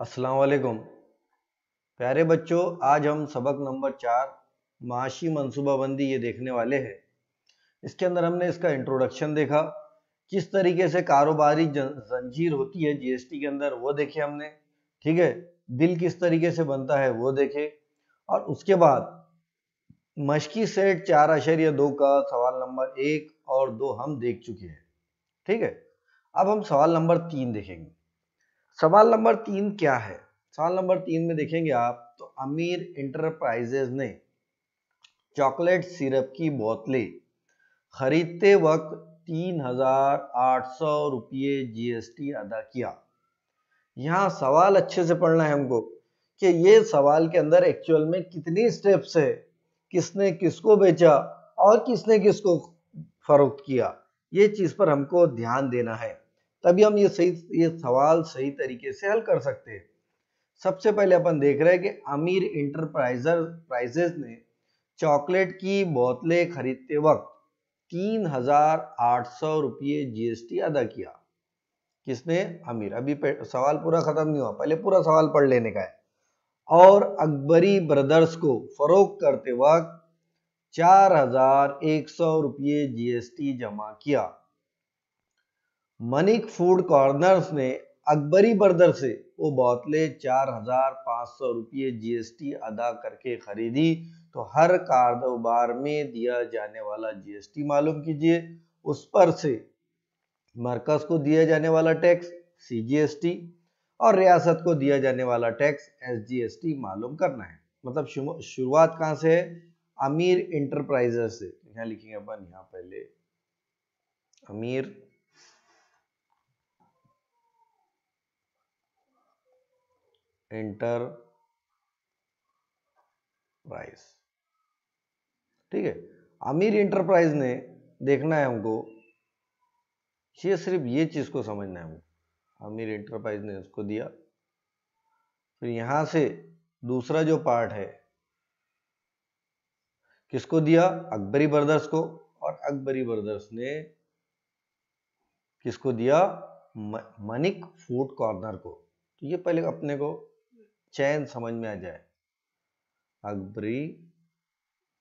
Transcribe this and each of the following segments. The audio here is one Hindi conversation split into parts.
अस्सलाम वालेकुम प्यारे बच्चों। आज हम सबक नंबर 4 माशी मनसूबाबंदी ये देखने वाले हैं। इसके अंदर हमने इसका इंट्रोडक्शन देखा, किस तरीके से कारोबारी जंजीर होती है जीएसटी के अंदर वो देखे हमने। ठीक है, बिल किस तरीके से बनता है वो देखे, और उसके बाद मशकी सेट 4.2 का सवाल नंबर 1 और 2 हम देख चुके हैं। ठीक है, अब हम सवाल नंबर 3 देखेंगे। सवाल नंबर 3 क्या है? सवाल नंबर 3 में देखेंगे आप तो अमीर इंटरप्राइजेज ने चॉकलेट सिरप की बोतलें खरीदते वक्त 3,800 रुपये जीएसटी अदा किया। यहाँ सवाल अच्छे से पढ़ना है हमको कि ये सवाल के अंदर एक्चुअल में कितनी स्टेप्स है, किसने किसको बेचा और किसने किसको फरोख्त किया, ये चीज पर हमको ध्यान देना है, तभी हम ये सवाल सही तरीके से हल कर सकते हैं। सबसे पहले अपन देख रहे हैं कि अमीर इंटरप्राइजेज ने चॉकलेट की बोतलें खरीदते वक्त 3,800 रुपये जीएसटी अदा किया। किसने? अमीर। अभी सवाल पूरा खत्म नहीं हुआ, पहले पूरा सवाल पढ़ लेने का है। और अकबरी ब्रदर्स को फरोख्त करते वक्त 4,100 रुपये जीएसटी जमा किया। मनिक फूड कॉर्नर्स ने अकबरी ब्रदर्स से वो बोतलें 4,500 रुपये जीएसटी अदा करके खरीदी। तो हर कारोबार में दिया जाने वाला जीएसटी मालूम कीजिए, उस पर से मरकज को दिया जाने वाला टैक्स सीजीएसटी और रियासत को दिया जाने वाला टैक्स एसजीएसटी मालूम करना है। मतलब शुरुआत कहां से है? अमीर इंटरप्राइजेस से। यहाँ लिखेंगे अपन, यहाँ पहले अमीर इंटरप्राइज। ठीक है, अमीर इंटरप्राइज ने देखना है हमको, ये सिर्फ ये चीज को समझना है हमको। अमीर इंटरप्राइज ने उसको दिया, फिर यहां से दूसरा जो पार्ट है किसको दिया? अकबरी ब्रदर्स को। और अकबरी ब्रदर्स ने किसको दिया? मनिक फूड कॉर्नर को। तो ये पहले अपने को चैन समझ में आ जाए, अकबरी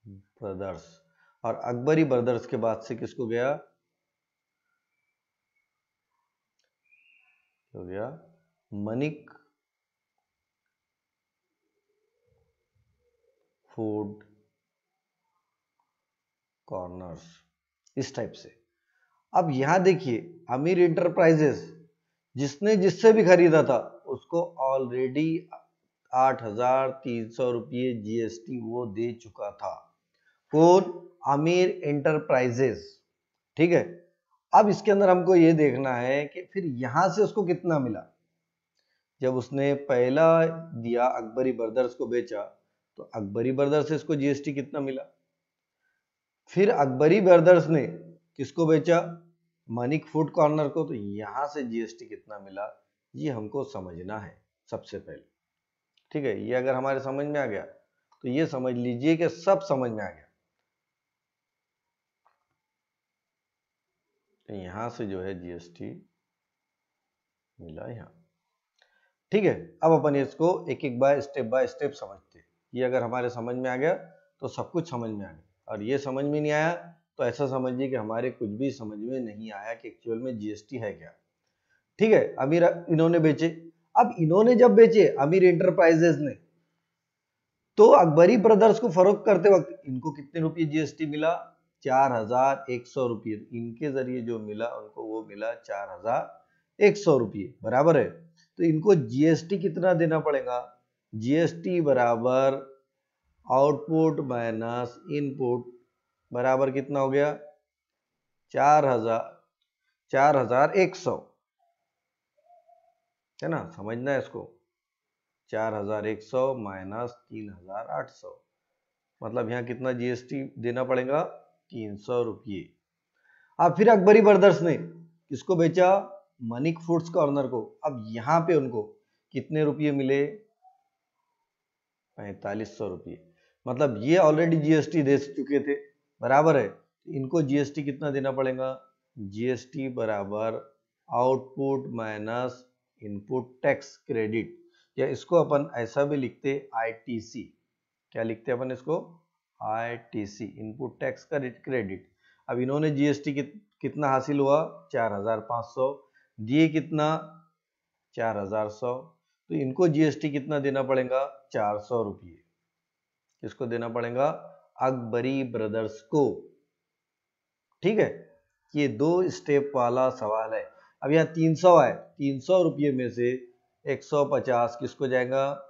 ब्रदर्स। और अकबरी ब्रदर्स के बाद से किसको गया? हो गया मनिक फूड कॉर्नर्स, इस टाइप से। अब यहां देखिए, अमीर इंटरप्राइजेस जिसने जिससे भी खरीदा था उसको ऑलरेडी 8,300 रुपये जीएसटी वो दे चुका था। कौन? अमीर इंटरप्राइजेस। ठीक है, अब इसके अंदर हमको ये देखना है कि फिर यहां से उसको कितना मिला। जब उसने पहला दिया, अकबरी ब्रदर्स को बेचा, तो अकबरी ब्रदर्स से इसको जीएसटी कितना मिला। फिर अकबरी ब्रदर्स ने किसको बेचा? मनिक फूड कॉर्नर को। तो यहां से जीएसटी कितना मिला, ये हमको समझना है सबसे पहले। ठीक है, ये अगर हमारे समझ में आ गया तो ये समझ लीजिए कि सब समझ में आ गया। तो यहां से जो है जीएसटी मिला यहाँ। ठीक है, अब अपन इसको एक एक बाय स्टेप समझते हैं। ये अगर हमारे समझ में आ गया तो सब कुछ समझ में आ गया, और ये समझ में नहीं आया तो ऐसा समझिए कि हमारे कुछ भी समझ में नहीं आया कि एक्चुअल में जीएसटी है क्या। ठीक है, अमीर इन्होंने बेचे। अब इन्होंने जब बेचे अमीर इंटरप्राइजेस ने, तो अकबरी ब्रदर्स को फरोख्त करते वक्त इनको कितने रुपये जीएसटी मिला? 4,100 रुपये। इनके जरिए जो मिला उनको वो मिला 4,100 रुपये, बराबर है। तो इनको जीएसटी कितना देना पड़ेगा? जीएसटी बराबर आउटपुट माइनस इनपुट बराबर कितना हो गया? 4,100, है ना? समझना है इसको। 4,100 माइनस 3,800, मतलब यहाँ कितना जीएसटी देना पड़ेगा? 300 रुपये। अब फिर अकबरी ब्रदर्स ने किसको बेचा? मनिक फूड्स कॉर्नर को। अब यहाँ पे उनको कितने रुपये मिले? 4,500 रुपये। मतलब ये ऑलरेडी जीएसटी दे चुके थे, बराबर है। इनको जीएसटी कितना देना पड़ेगा? जीएसटी बराबर output minus input tax credit. या इसको अपन ऐसा भी लिखते ITC। क्या लिखते अपन इसको? ITC, input tax credit. अब इन्होंने जीएसटी कितना हासिल हुआ? 4500, दिए कितना? 4100, तो इनको जीएसटी कितना देना पड़ेगा? 400 रुपये। किसको देना पड़ेगा? अकबरी ब्रदर्स को। ठीक है, ये 2 स्टेप वाला सवाल है। अब यहाँ 300 है, 300 रुपये में से 150 किसको जाएगा?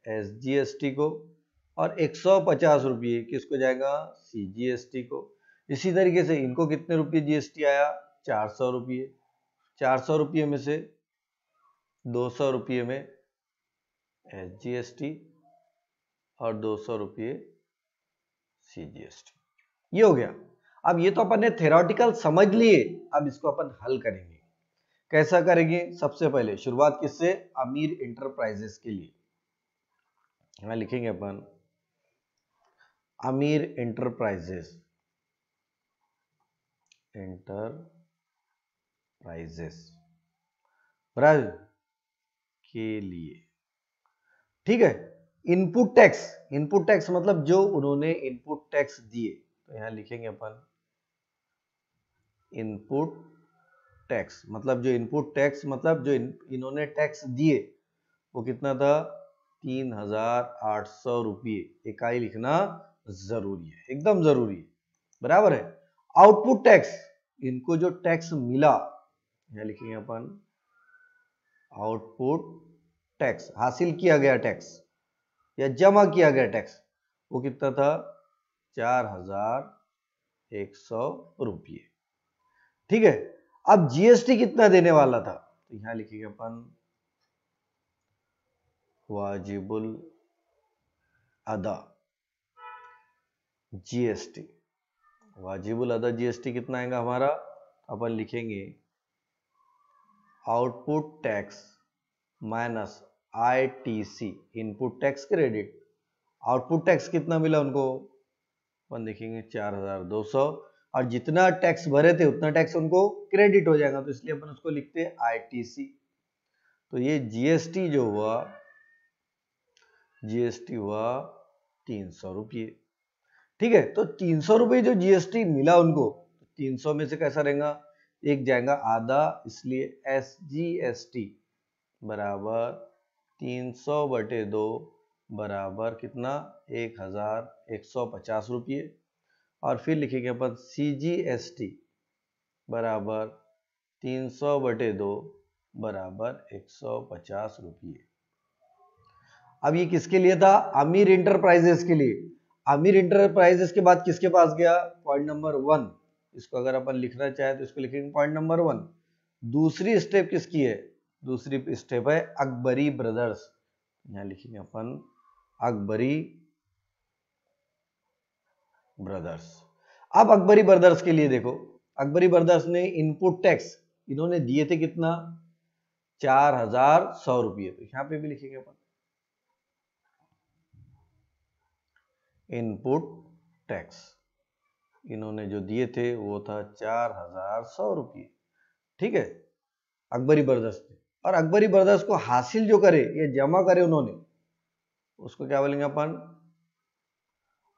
SGST को, और 150 रुपये किसको जाएगा? CGST को। इसी तरीके से इनको कितने रुपये जीएसटी आया? 400 रुपये। 400 रुपये में से 200 रुपये में SGST और 200 रुपये CGST। ये हो गया। अब ये तो अपन ने थेरोटिकल समझ लिए, अब इसको अपन हल करेंगे। कैसा करेंगे? सबसे पहले शुरुआत किससे? अमीर इंटरप्राइजेस के लिए। यहां लिखेंगे अपन अमीर इंटरप्राइजेस के लिए। ठीक है, इनपुट टैक्स मतलब जो उन्होंने इनपुट टैक्स दिए, तो यहां लिखेंगे अपन इनपुट टैक्स मतलब जो इनपुट टैक्स मतलब जो इन्होंने टैक्स दिए वो कितना था? 3800 रुपये। इकाई लिखना जरूरी है, एकदम जरूरी है, बराबर है। आउटपुट टैक्स, इनको जो टैक्स मिला, यहां लिखेंगे अपन आउटपुट टैक्स, हासिल किया गया टैक्स या जमा किया गया टैक्स, वो कितना था? 4100 रुपये। ठीक है, अब जीएसटी कितना देने वाला था? तो यहां लिखेंगे अपन वाजिबुल अदा जीएसटी। वाजिबुल अदा जीएसटी कितना आएगा हमारा? अपन लिखेंगे output tax minus ITC, input tax credit. Output tax कितना मिला उनको? अपन देखेंगे 4200, और जितना टैक्स भरे थे उतना टैक्स उनको क्रेडिट हो जाएगा, तो इसलिए अपन उसको लिखते हैं ITC। तो ये जीएसटी जो हुआ, जीएसटी हुआ 300 रुपये। ठीक है, तो 300 रुपये जो जीएसटी मिला उनको, 300 में से कैसा रहेगा? एक जाएगा आधा, इसलिए SGST बराबर 300/2 बराबर कितना? 1150 रुपये। और फिर लिखेंगे अपन CGST बराबर 300/2 बराबर 150 रुपये। अब ये किसके लिए था? अमीर इंटरप्राइजेस के लिए। अमीर इंटरप्राइजेस के बाद किसके पास गया? Point number 1। इसको अगर अपन लिखना चाहे तो इसको लिखेंगे पॉइंट नंबर 1। दूसरी स्टेप किसकी है? दूसरी स्टेप है अकबरी ब्रदर्स। यहां लिखेंगे अपन अकबरी ब्रदर्स। अब अकबरी ब्रदर्स के लिए देखो, अकबरी ब्रदर्स ने इनपुट टैक्स इन्होंने दिए थे कितना? 4100 रुपये। तो यहां पे भी लिखेंगे अपन इनपुट टैक्स इन्होंने जो दिए थे वो था 4100 रुपये। ठीक है, अकबरी ब्रदर्स ने। और अकबरी ब्रदर्स को हासिल जो करे, ये जमा करे उन्होंने, उसको क्या बोलेंगे अपन?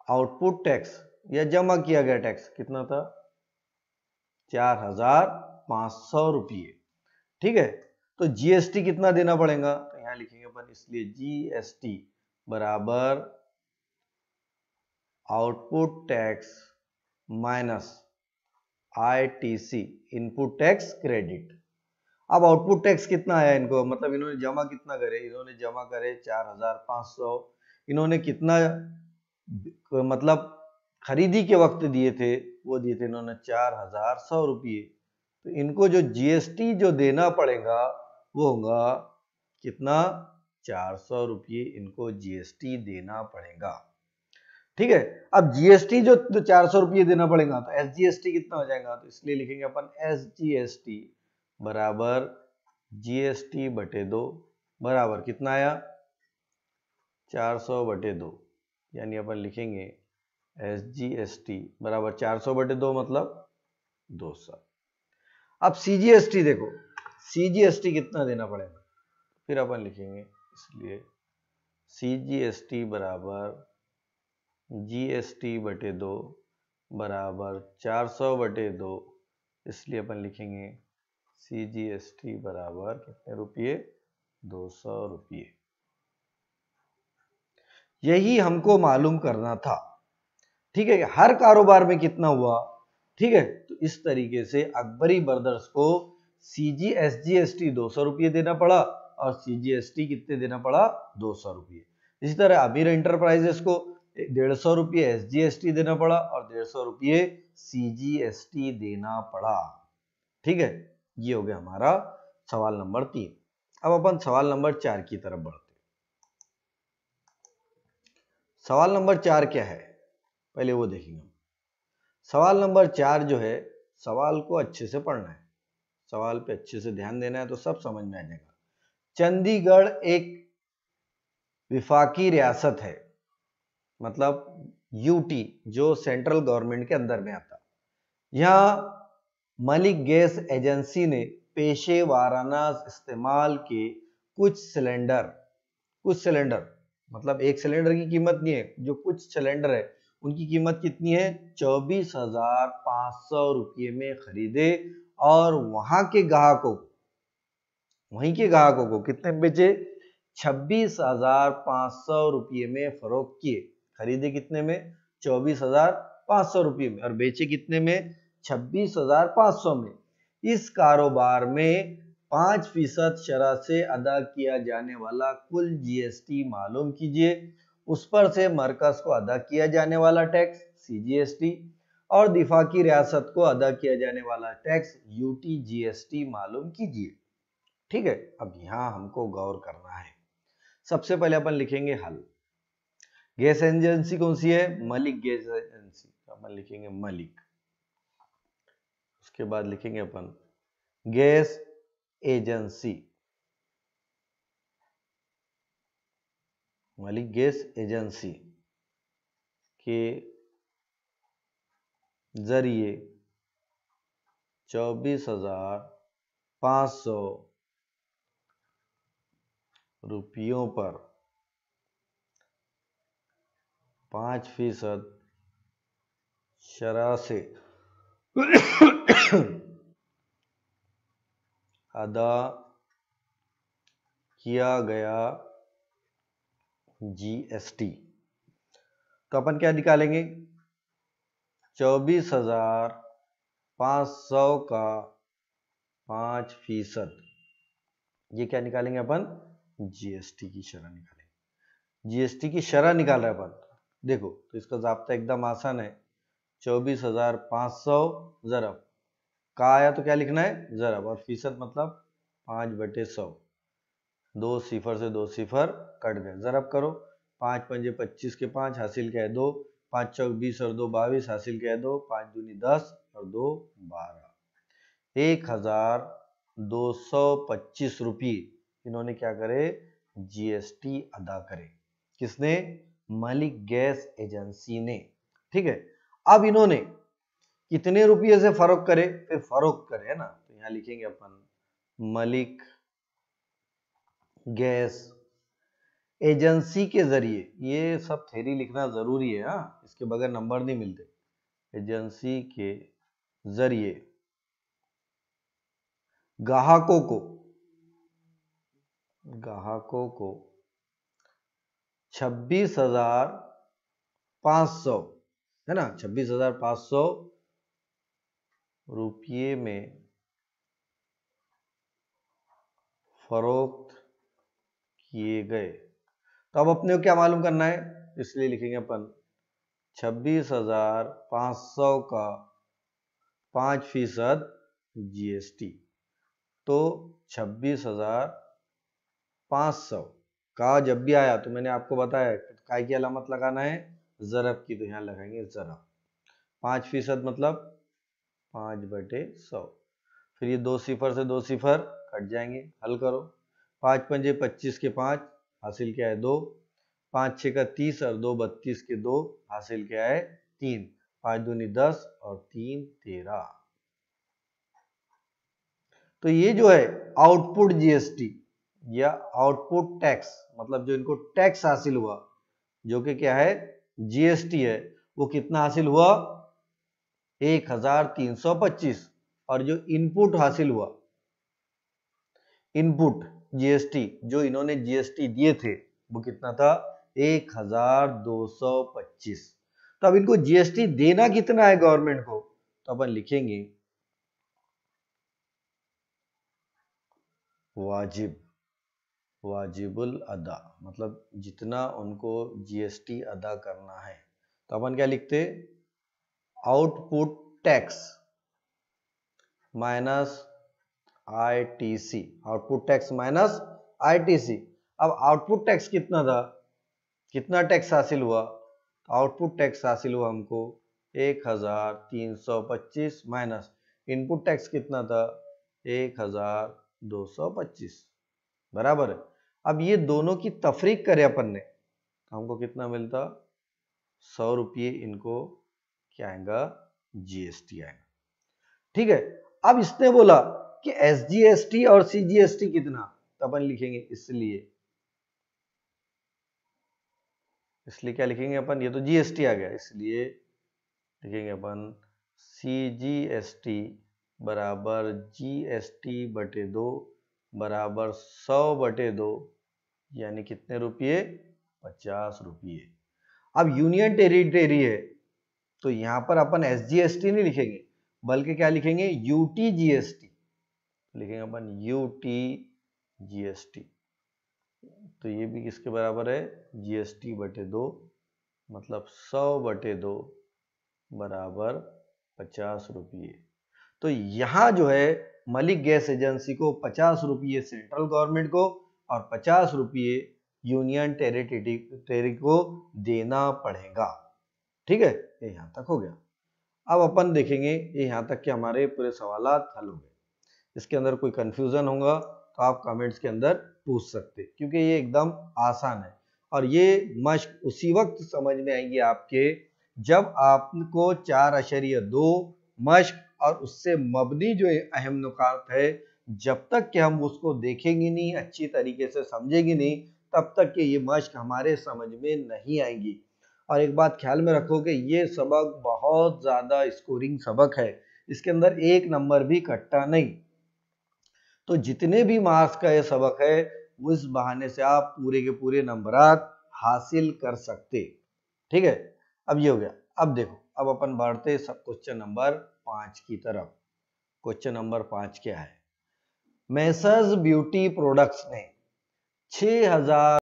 आउटपुट टैक्स या जमा किया गया टैक्स। कितना था? 4500 रुपये। ठीक है, तो जीएसटी कितना देना पड़ेगा? तो यहां लिखेंगे अपन, इसलिए जीएसटी बराबर output tax minus ITC, input tax credit. अब आउटपुट टैक्स कितना आया इनको? मतलब इन्होंने जमा कितना करे? इन्होंने जमा करे 4500। इन्होंने कितना मतलब खरीदी के वक्त दिए थे? वो दिए थे इन्होंने 4100 रुपये। तो इनको जो जीएसटी जो देना पड़ेगा वो होगा कितना? 400 रुपये इनको जीएसटी देना पड़ेगा। ठीक है, अब जीएसटी जो 400 रुपये देना पड़ेगा, तो एसजीएसटी कितना हो जाएगा? तो इसलिए लिखेंगे अपन एसजीएसटी बराबर GST/2 बराबर कितना आया? 400/2, यानी अपन लिखेंगे SGST बराबर 400/2 मतलब 200। अब CGST देखो, CGST कितना देना पड़ेगा? फिर अपन लिखेंगे इसलिए CGST बराबर GST बटे 2 बराबर 400 बटे 2, इसलिए अपन लिखेंगे CGST बराबर कितने रुपये, 200 रुपये। यही हमको मालूम करना था, ठीक है। हर कारोबार में कितना हुआ, ठीक है। तो इस तरीके से अकबरी ब्रदर्स को CGST 200 रुपये देना पड़ा और CGST कितने देना पड़ा, 200 रुपये। इसी तरह अमीर एंटरप्राइजेस को 150 रुपये SGST देना पड़ा और 150 रुपये CGST देना पड़ा, ठीक है। ये हो गया हमारा सवाल नंबर 3। अब अपन सवाल नंबर 4 की तरफ बढ़ते। सवाल नंबर 4 क्या है, पहले वो देखेंगे। सवाल नंबर 4 जो है, सवाल को अच्छे से पढ़ना है, सवाल पे अच्छे से ध्यान देना है तो सब समझ में आ जाएगा। चंडीगढ़ एक विफाकी रियासत है, मतलब यूटी, जो सेंट्रल गवर्नमेंट के अंदर में आता। यहाँ मलिक गैस एजेंसी ने पेशे वाराना इस्तेमाल के कुछ सिलेंडर मतलब एक सिलेंडर की कीमत नहीं है, जो कुछ सिलेंडर है उनकी कीमत कितनी है, 24,500 रुपये में खरीदे और वहीं के ग्राहकों को कितने में बेचे, 26,500 रुपये में फरोख्त किए। खरीदे कितने में, 24,500 रुपये में, और बेचे कितने में, 26,500 में। इस कारोबार में 5% शरह से अदा किया जाने वाला कुल GST मालूम कीजिए। उस पर से मरकज को अदा किया जाने वाला टैक्स CGST और दिफाकी रियासत को अदा किया जाने वाला टैक्स UTGST मालूम कीजिए, ठीक है। अब यहां हमको गौर करना है। सबसे पहले अपन लिखेंगे हल। गैस एजेंसी कौन सी है, मलिक गैस एजेंसी, अपन लिखेंगे मलिक। उसके बाद लिखेंगे अपन gas agency, Malik gas agency के जरिए 24,500 रुपयों पर 5% शरह से अदा किया गया GST। तो अपन क्या निकालेंगे, 24,500 का 5%, ये क्या निकालेंगे अपन, GST की शरह निकालेंगे। GST की शरह निकाल रहे हैं अपन, देखो तो इसका ज़ाब्ता एकदम आसान है। 24,500 ज़रब का आया तो क्या लिखना है, ज़रब, और फीसद मतलब 5/100। 2 सिफर से 2 सिफर कट गए, ज़रब करो। 5 पंजे 25 के 5 हासिल क्या है 2, 5 चौक 20 और 2 22 हासिल क्या है 2, 5 दूनी 10 और 2 12, 1,225 रुपये इन्होंने क्या करे, GST अदा करे। किसने, मलिक गैस एजेंसी ने, ठीक है। अब इन्होंने कितने रुपये से फरोख्त करे, फिर फरोख्त करे, है ना। तो यहां लिखेंगे अपन मलिक गैस एजेंसी के जरिए, ये सब थ्योरी लिखना जरूरी है, हाँ, इसके बगैर नंबर नहीं मिलते। एजेंसी के जरिए ग्राहकों को 26,500, है ना, 26,500 रुपये में फरोख्त किए गए। तो अब अपने को क्या मालूम करना है, इसलिए लिखेंगे अपन 26,500 का 5% GST। तो 26,500 का जब भी आया तो मैंने आपको बताया काय की अलामत लगाना है, ज़रब की, तो यहाँ लगाएंगे ज़रब। 5% मतलब 5/100, फिर ये 2 सिफर से 2 सिफर कट जाएंगे, हल करो। 5 पंजे 25 के 5 हासिल क्या है 2, 5 6 का 30 और 2 32 के 2 हासिल क्या है 3, 5 दूनी 10 और 3 13। तो ये जो है आउटपुट GST, या आउटपुट टैक्स, मतलब जो इनको टैक्स हासिल हुआ, जो कि क्या है, जीएसटी है, वो कितना हासिल हुआ, 1325। और जो इनपुट हासिल हुआ, इनपुट जीएसटी, जो इन्होंने जीएसटी दिए थे, वो कितना था, 1225। तो अब इनको जीएसटी देना कितना है गवर्नमेंट को, तो अपन लिखेंगे वाजिब, वाजिबुल अदा, मतलब जितना उनको जीएसटी अदा करना है। तो अपन क्या लिखते, output tax minus ITC, output tax minus ITC. अब आउटपुट टैक्स कितना था, कितना टैक्स हासिल हुआ, आउटपुट टैक्स हासिल हुआ हमको 1325 माइनस इनपुट टैक्स कितना था, 1225, बराबर है। अब ये दोनों की तफरीक करें अपन ने, तो हमको कितना मिलता, 100 रुपये इनको क्या आएगा, जीएसटी आएगा। ठीक है। अब इसने बोला कि एसजीएसटी और सीजीएसटी कितना, तो अपन लिखेंगे इसलिए क्या लिखेंगे अपन, ये तो जीएसटी आ गया, इसलिए लिखेंगे अपन सीजीएसटी बराबर जीएसटी बटे 2 बराबर 100/2, यानी कितने रुपये, 50 रुपये। अब यूनियन टेरिटरी है, तो यहां पर अपन एसजीएसटी नहीं लिखेंगे, बल्कि क्या लिखेंगे, यूटीजीएसटी लिखेंगे अपन, यूटीजीएसटी। तो ये भी किसके बराबर है, जीएसटी बटे 2, मतलब 100/2 बराबर 50 रुपये। तो यहाँ जो है मलिक गैस एजेंसी को 50 रुपये सेंट्रल गवर्नमेंट को और 50 रुपये यूनियन टेरिटरी को देना पड़ेगा। ठीक है, ये यहाँ तक हो गया। अब अपन देखेंगे ये यहाँ तक के हमारे पूरे सवालात हल हो गए। इसके अंदर कोई कंफ्यूजन होगा तो आप कमेंट्स के अंदर पूछ सकते, क्योंकि ये एकदम आसान है और ये मश्क उसी वक्त समझ में आएंगी आपके जब आपको 4.2 मश्क और उससे मबनी जो अहम नुकात है, जब तक कि हम उसको देखेंगे नहीं, अच्छी तरीके से समझेंगे नहीं, तब तक कि ये मश्क हमारे समझ में नहीं आएंगी। और एक बात ख्याल में रखो कि ये सबक बहुत ज़्यादा स्कोरिंग सबक है, इसके अंदर 1 नंबर भी कट्टा नहीं। तो जितने भी मार्क्स का ये सबक है, उस बहाने से आप पूरे के पूरे नंबरात हासिल कर सकते। ठीक है, अब ये हो गया। अब देखो, अब अपन बढ़ते सब क्वेश्चन नंबर 5 की तरफ। क्वेश्चन नंबर 5 क्या है, मेसर्स ब्यूटी प्रोडक्ट्स ने 6000